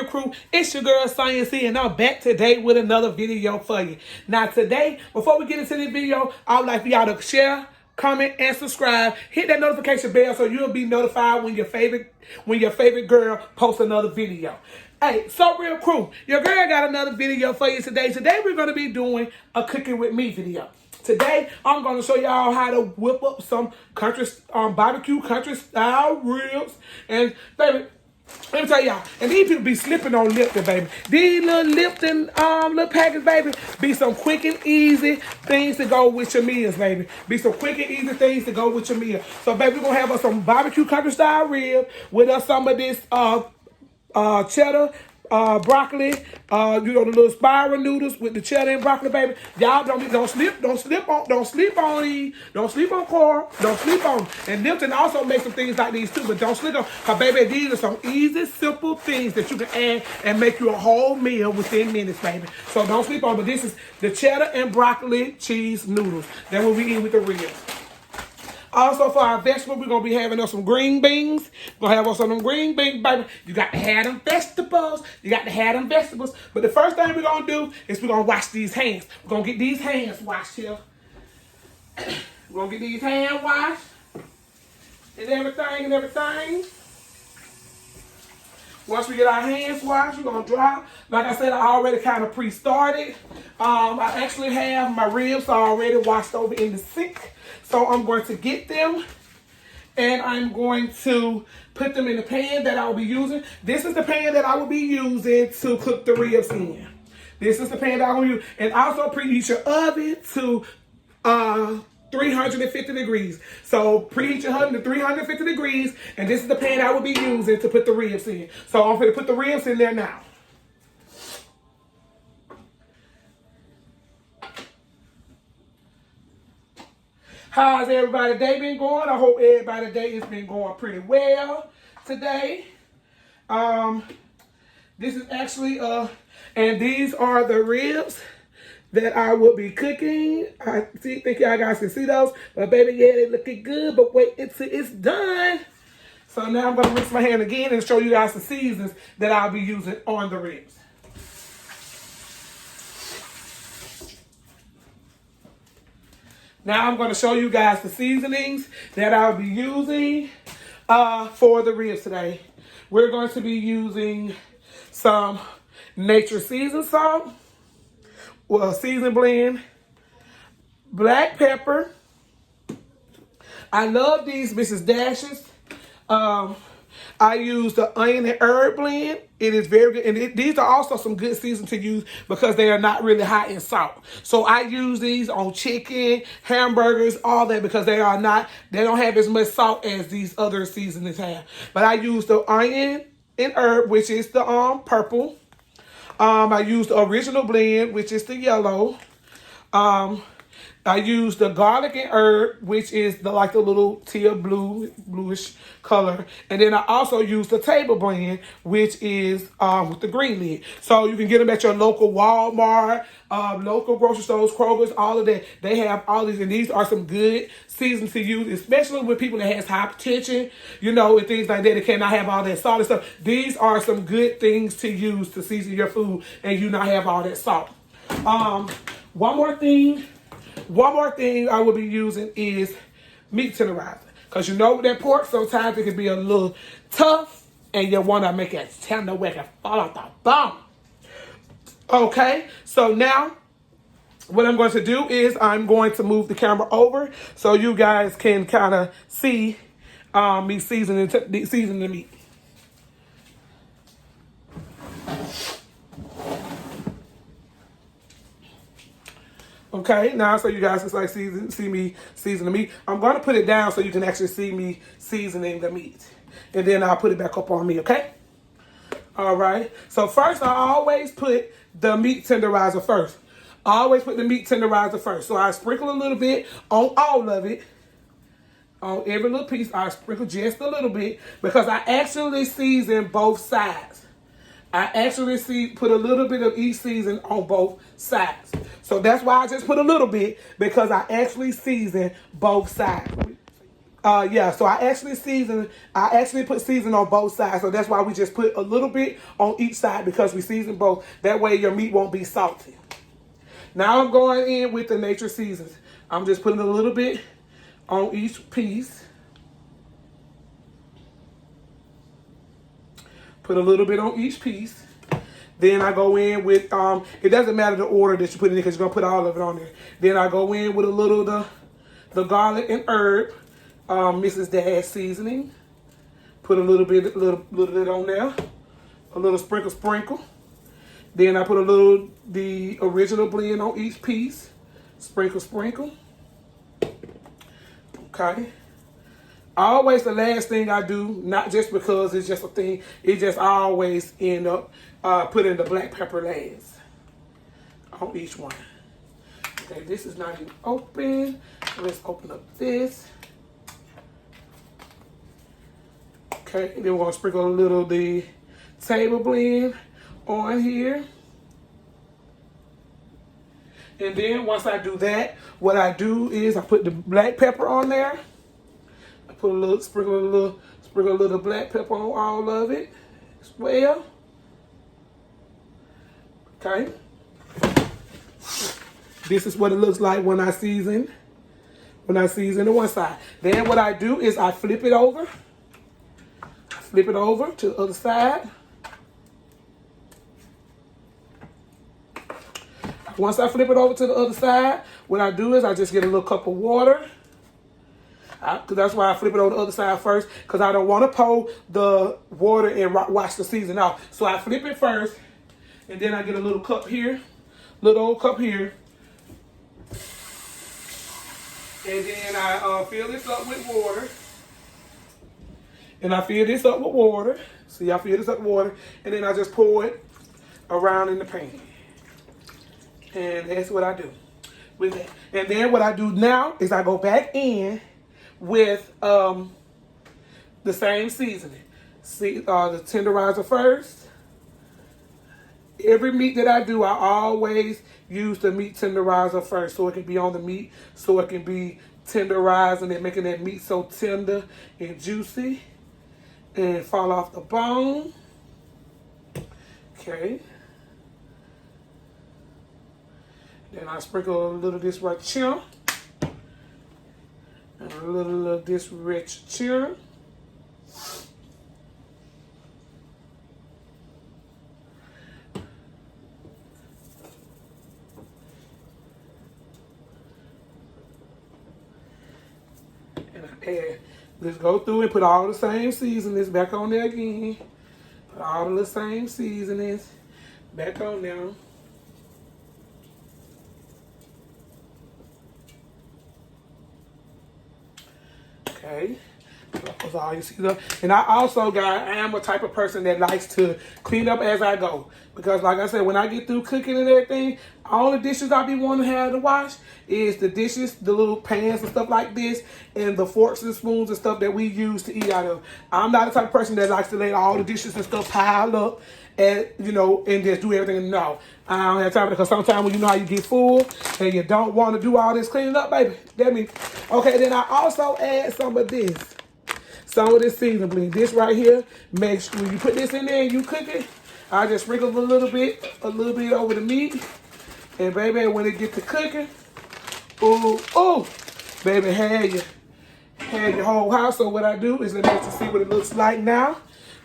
Crew. It's your girl Science C, and I'm back today with another video for you. Now today, before we get into this video, I would like for y'all to share, comment, and subscribe. Hit that notification bell so you'll be notified when your favorite girl posts another video. Hey, So Real Crew, your girl got another video for you today. Today we're going to be doing a cooking with me video. Today, I'm going to show y'all how to whip up some barbecue country style ribs. And baby, let me tell y'all, and these people be slipping on Lipton, baby. These little Lipton little packets, baby, be some quick and easy things to go with your meals, baby. Be some quick and easy things to go with your meal. So, baby, we're going to have us some barbecue country style rib with us some of this cheddar, broccoli, the little spiral noodles with the cheddar and broccoli, baby. Y'all don't sleep on these. Don't sleep on coral. Don't sleep on them. And Lipton also makes some things like these too, but don't sleep on. Cause baby, these are some easy, simple things that you can add and make you a whole meal within minutes, baby. So don't sleep on. But this is the cheddar and broccoli cheese noodles that we'll be eating with the ribs. Also, for our vegetables, we're going to be having us some green beans. We're going to have us some green beans, baby. You got to have them vegetables. But the first thing we're going to do is we're going to wash these hands. We're going to get these hands washed here. We're going to get these hands washed. And everything. Once we get our hands washed, we're going to dry. Like I said, I already kind of pre-started. I actually have my ribs already washed over in the sink. So I'm going to get them and I'm going to put them in the pan that I'll be using. This is the pan that I will be using to cook the ribs in. This is the pan that I will use. And also preheat your oven to 350 degrees. So preheat your oven to 350 degrees. And this is the pan I will be using to put the ribs in. So I'm going to put the ribs in there now. How's everybody's day been going? I hope everybody's day has been going pretty well today. This is actually, and these are the ribs that I will be cooking. I think y'all guys can see those. But baby, yeah, they looking good. But wait until it's done. So now I'm going to rinse my hand again and show you guys the seasons that I'll be using on the ribs. Now I'm going to show you guys the seasonings that I'll be using for the ribs today. We're going to be using some Nature Seasoned salt, season blend, black pepper. I love these Mrs. Dashes. I use the onion and herb blend. It is very good. And these are also some good seasons to use because they are not really high in salt. So I use these on chicken, hamburgers, all that because they don't have as much salt as these other seasonings have. But I use the onion and herb, which is the purple. I use the original blend, which is the yellow. I use the garlic and herb, which is the little teal bluish color. And then I also use the table blend, which is with the green lid. So you can get them at your local Walmart, local grocery stores, Kroger's, all of that. They have all these, and these are some good seasons to use, especially with people that has hypertension, and things like that. They cannot have all that salt and stuff. These are some good things to use to season your food and you not have all that salt. One more thing I will be using is meat tenderizer. Because with that pork, sometimes it can be a little tough and you want to make it tender where it can fall off the bone. Okay, so now what I'm going to do is I'm going to move the camera over so you guys can kind of see me seasoning the meat. Okay, now so you guys can see me season the meat. I'm going to put it down so you can actually see me seasoning the meat. And then I'll put it back up on me, okay? All right. So first, I always put the meat tenderizer first. So I sprinkle a little bit on all of it. On every little piece, I sprinkle just a little bit because I actually season both sides. I actually put a little bit of each season on both sides. So that's why I just put a little bit because I actually season both sides. Yeah, so I actually put season on both sides. So that's why we just put a little bit on each side, because we season both. That way your meat won't be salty. Now I'm going in with the Nature Seasons. I'm just putting a little bit on each piece. Put a little bit on each piece. Then I go in with, it doesn't matter the order that you put it in, because you're going to put all of it on there. Then I go in with a little the garlic and herb, Mrs. Dash seasoning. Put a little bit on there. A little sprinkle. Then I put a little, the original blend on each piece. Sprinkle. Okay. Always the last thing I do, not just because it's just a thing, it just always end up putting the black pepper last on each one. Okay, this is not even open. Let's open up this. Okay, and then we're gonna sprinkle a little of the table blend on here. And then once I do that, what I do is I put the black pepper on there. I put sprinkle a little black pepper on all of it as well. Okay. This is what it looks like when I season the one side. Then what I do is I flip it over. Flip it over to the other side. Once I flip it over to the other side, what I do is I just get a little cup of water. Cause that's why I flip it over the other side first, because I don't want to pour the water and wash the seasoning off. So I flip it first, and then I get a little cup here, little old cup here. And then I fill this up with water. See, I fill this up with water. And then I just pour it around in the pan. And that's what I do with that. And then what I do now is I go back in with the same seasoning. See, the tenderizer first. Every meat that I do, I always use the meat tenderizer first, so it can be on the meat, so it can be tenderizing and making that meat so tender and juicy and fall off the bone. Okay. Then I sprinkle a little of this right here and a little of this rich here. And let's go through and put all the same seasonings back on there again. Put all the same seasonings back on there. Okay. That's all you see there. And I also, guys, I am a type of person that likes to clean up as I go. Because like I said, when I get through cooking and everything, all the dishes I be wanting to have to wash is the dishes, the little pans and stuff like this, and the forks and spoons and stuff that we use to eat out of. I'm not the type of person that likes to let all the dishes and stuff pile up and, you know, and just do everything. No, I don't have time, because sometimes when you know how you get full and you don't want to do all this cleaning up, baby, that means, okay, then I also add some of this. Some of this seasoning. This right here, make sure when you put this in there and you cook it, I just sprinkle a little bit over the meat. And baby, when it gets to cooking, ooh, baby, have your whole house. So what I do is let me see what it looks like now.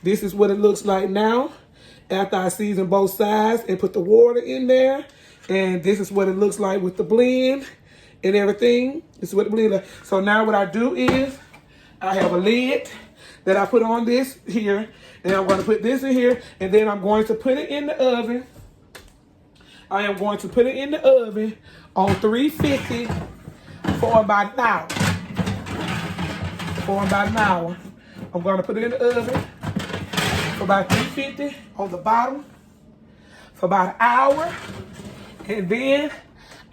This is what it looks like now after I season both sides and put the water in there. And this is what it looks like with the blend and everything. This is what the blend like. So now what I do is I have a lid that I put on this here, and I'm going to put this in here, and then I'm going to put it in the oven. I am going to put it in the oven on 350 for about an hour. I'm going to put it in the oven for about 350 on the bottom for about an hour, and then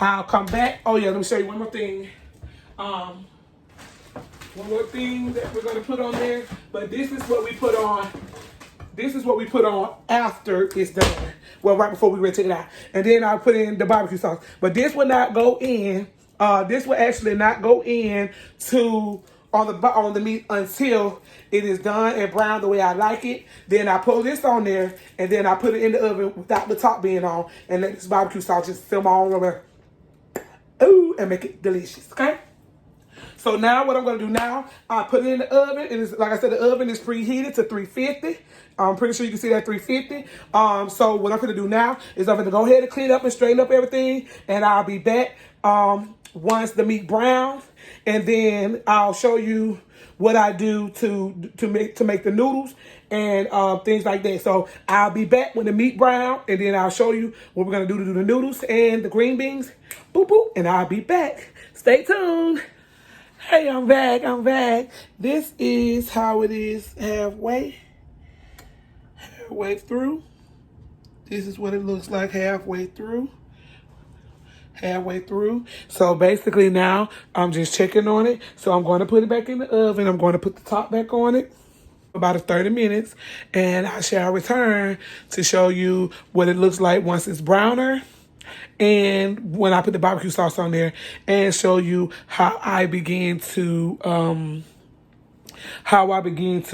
I'll come back. Oh yeah, let me show you one more thing. One more thing that we're gonna put on there, but this is what we put on. This is what we put on after it's done. Well, right before we ready to take it out, and then I'll put in the barbecue sauce. But this will not go in. This will actually not go in to on the meat until it is done and brown the way I like it. Then I put this on there, and then I put it in the oven without the top being on, and let this barbecue sauce just simmer all over. Ooh, and make it delicious. Okay. So now what I'm going to do now, I put it in the oven. And it's, like I said, the oven is preheated to 350. I'm pretty sure you can see that 350. So what I'm going to do now is I'm going to go ahead and clean up and straighten up everything. And I'll be back once the meat browns. And then I'll show you what I do to make the noodles and things like that. So I'll be back when the meat brown. And then I'll show you what we're going to do the noodles and the green beans. Boop, boop. And I'll be back. Stay tuned. Hey, I'm back. This is how it is halfway through. This is what it looks like halfway through. So basically now I'm just checking on it. So I'm going to put it back in the oven. I'm going to put the top back on it about 30 minutes. And I shall return to show you what it looks like once it's browner. And when I put the barbecue sauce on there, and show you how I begin to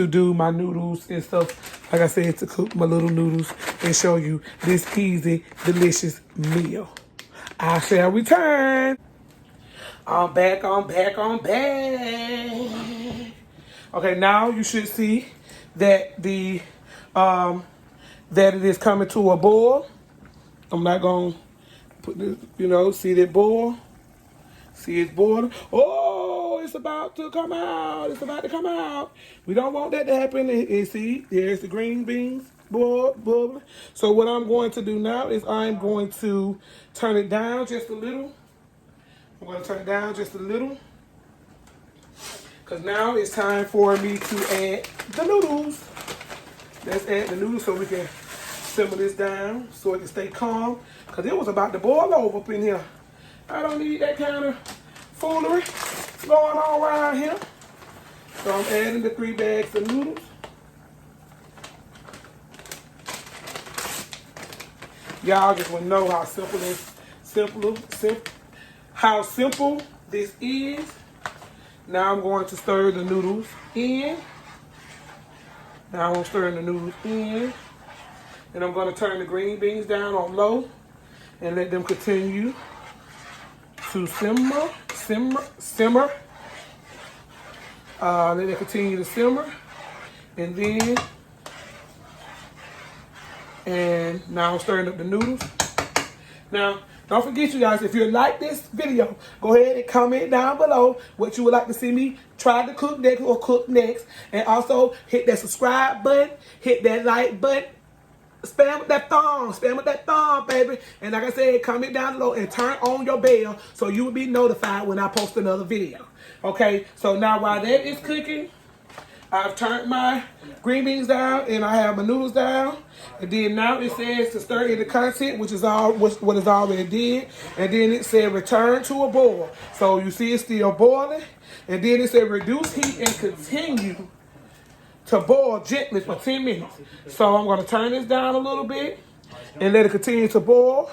do my noodles and stuff, like I said, to cook my little noodles and show you this easy, delicious meal. I shall return. I'm back. Okay, now you should see that that it is coming to a boil. I'm not gonna put this, see that boil. See it's boiling. Oh, it's about to come out. We don't want that to happen. And see, there's the green beans bubbling. So what I'm going to do now is I'm going to turn it down just a little. Because now it's time for me to add the noodles. Let's add the noodles so we can simmer this down so it can stay calm. Because it was about to boil over up in here. I don't need that kind of foolery going on around here. So I'm adding the 3 bags of noodles. Y'all just want to know how simple this is. Now I'm going to stir the noodles in. And I'm going to turn the green beans down on low and let them continue to simmer. Let it continue to simmer. And now I'm stirring up the noodles. Now, don't forget, you guys, if you like this video, go ahead and comment down below what you would like to see me try to cook next or cook next. And also hit that subscribe button, hit that like button. Spam with that thumb, baby. And like I said, comment down below and turn on your bell so you will be notified when I post another video. Okay, so now while that is cooking, I've turned my green beans down and I have my noodles down. And then now it says to stir in the content, which is what is already did. And then it said return to a boil. So you see it's still boiling. And then it said reduce heat and continue to boil gently for 10 minutes. So I'm going to turn this down a little bit and let it continue to boil.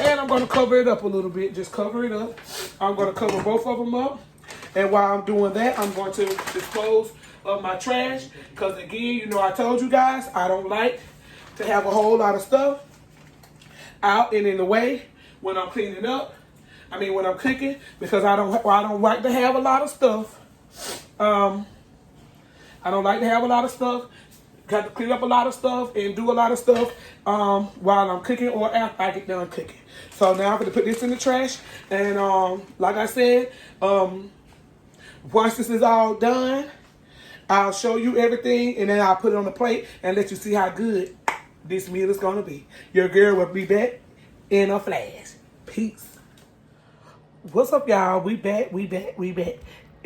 And I'm going to cover it up a little bit. Just cover it up. I'm going to cover both of them up. And while I'm doing that, I'm going to dispose of my trash. Because again, I told you guys, I don't like to have a whole lot of stuff out and in the way when I'm cleaning up. When I'm cooking. Because I don't like to have a lot of stuff. I don't like to have a lot of stuff. Got to clean up a lot of stuff and do a lot of stuff while I'm cooking or after I get done cooking. So now I'm going to put this in the trash. And like I said, once this is all done, I'll show you everything. And then I'll put it on the plate and let you see how good this meal is going to be. Your girl will be back in a flash. Peace. What's up, y'all? We back.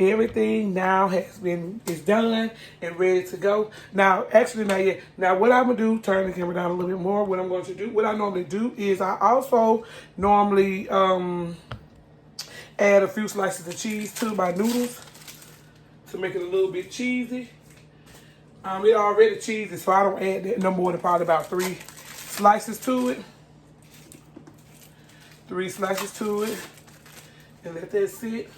Everything now is done and ready to go. Now, actually, not yet. Now, what I'm going to do, turn the camera down a little bit more. What I'm going to do, what I normally do is I also normally add a few slices of cheese to my noodles to make it a little bit cheesy. It already cheesy, so I don't add that no more than probably about 3 slices to it. 3 slices to it. And let that sit.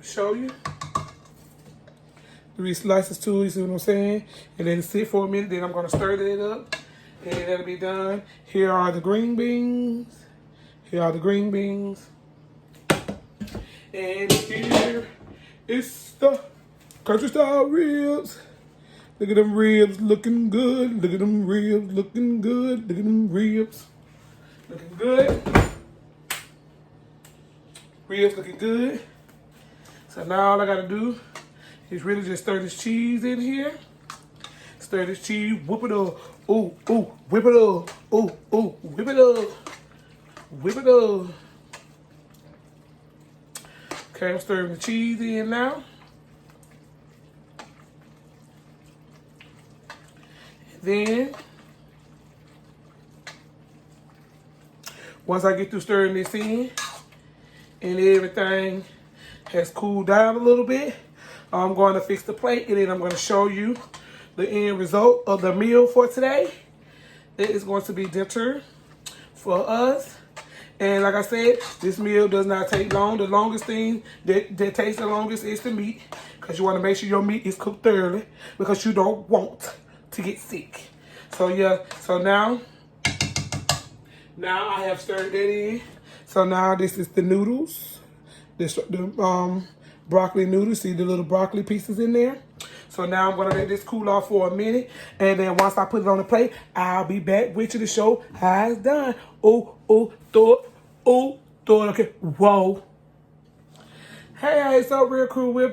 Show you. 3 slices too, you see what I'm saying? And then sit for a minute, then I'm gonna stir it up. And that'll be done. Here are the green beans. Here are the green beans. And here is the country style ribs. Look at them ribs looking good. Look at them ribs looking good. Look at them ribs looking good. Ribs looking good. So now all I gotta do is really just stir this cheese in here. Stir this cheese, whip it up. Ooh, ooh, whip it up. Ooh, ooh, whip it up. Whip it up. Okay, I'm stirring the cheese in now. Then, once I get through stirring this in and everything has cooled down a little bit, I'm going to fix the plate and then I'm going to show you the end result of the meal for today. It is going to be dinner for us. And like I said, this meal does not take long. The longest thing that takes the longest is the meat, because you want to make sure your meat is cooked thoroughly, because you don't want to get sick. So yeah, so now I have stirred that in. So now this is the noodles. The broccoli noodles. See the little broccoli pieces in there? So now I'm going to let this cool off for a minute. And then once I put it on the plate, I'll be back with you to show how it's done. Oh, oh, throw it. Oh, throw it. Okay. Whoa. Hey, so real crew, we're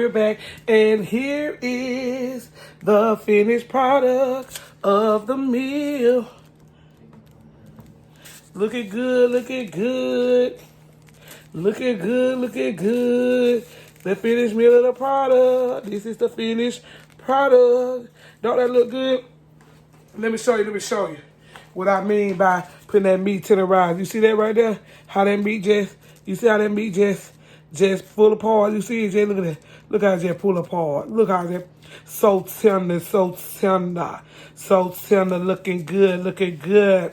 back. And here is the finished product of the meal. Looking good, looking good. Looking good, looking good. The finished meal of the product. This is the finished product. Don't that look good? Let me show you what I mean by putting that meat to the rise. You see that right there? How that meat just full apart. You see it, Jay? Look at that. Look how it just pull apart. Look how it so tender, so tender, looking good, looking good.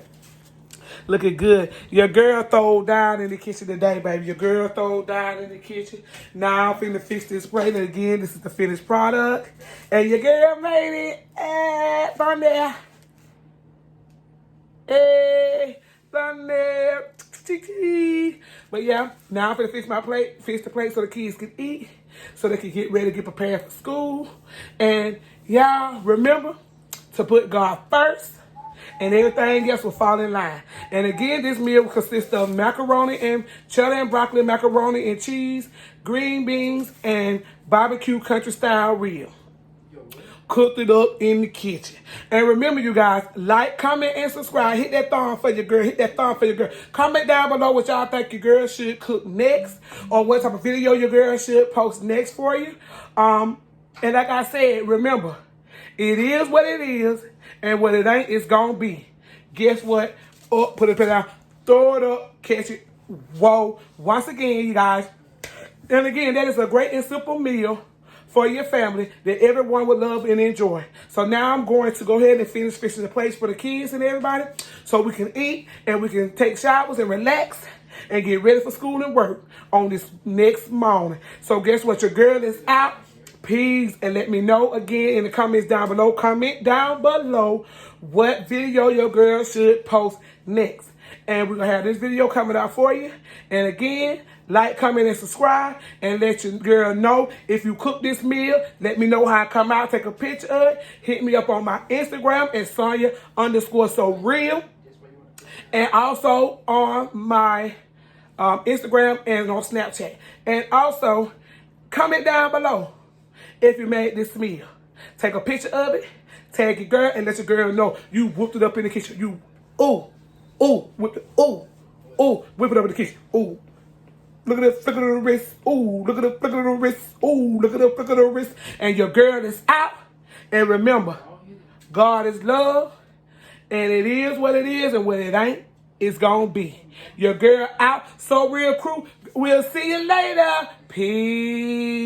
Looking good. Your girl throwed down in the kitchen today, baby. Your girl throwed down in the kitchen. Now I'm finna fix this plate. And again, this is the finished product. And your girl made it. From there. Hey, from there. But yeah, now I'm finna fix the plate so the kids can eat, so they can get ready to get prepared for school. And y'all remember to put God first, and everything else will fall in line. And again, this meal consists of macaroni and cheddar and broccoli, macaroni and cheese, green beans, and barbecue country style rib. Cooked it up in the kitchen. And remember, you guys, like, comment, and subscribe. Hit that thumb for your girl. Hit that thumb for your girl. Comment down below what y'all think your girl should cook next, or what type of video your girl should post next for you. And like I said, remember, it is what it is, and what it ain't, it's gonna be. Guess what? Up, put it down, throw it up, catch it. Whoa. Once again, you guys. And again, that is a great and simple meal for your family that everyone would love and enjoy. So now I'm going to go ahead and finish fixing the plates for the kids and everybody, so we can eat and we can take showers and relax and get ready for school and work on this next morning. So guess what? Your girl is out. Please, and let me know again in the comments down below. Comment down below what video your girl should post next. And we're going to have this video coming out for you. And again, like, comment, and subscribe. And let your girl know if you cook this meal. Let me know how it come out. Take a picture of it. Hit me up on my Instagram at Sonya_SoReal. And also on my Instagram and on Snapchat. And also, comment down below if you made this meal. Take a picture of it. Tag your girl and let your girl know you whooped it up in the kitchen. You, whip it up in the kitchen. Ooh. Look at the flick of the wrist. Ooh, look at the flick of the wrist. Ooh, look at the flick of the wrist. And your girl is out. And remember, God is love. And it is what it is, and what it ain't, it's gonna be. Your girl out. So real crew, we'll see you later. Peace.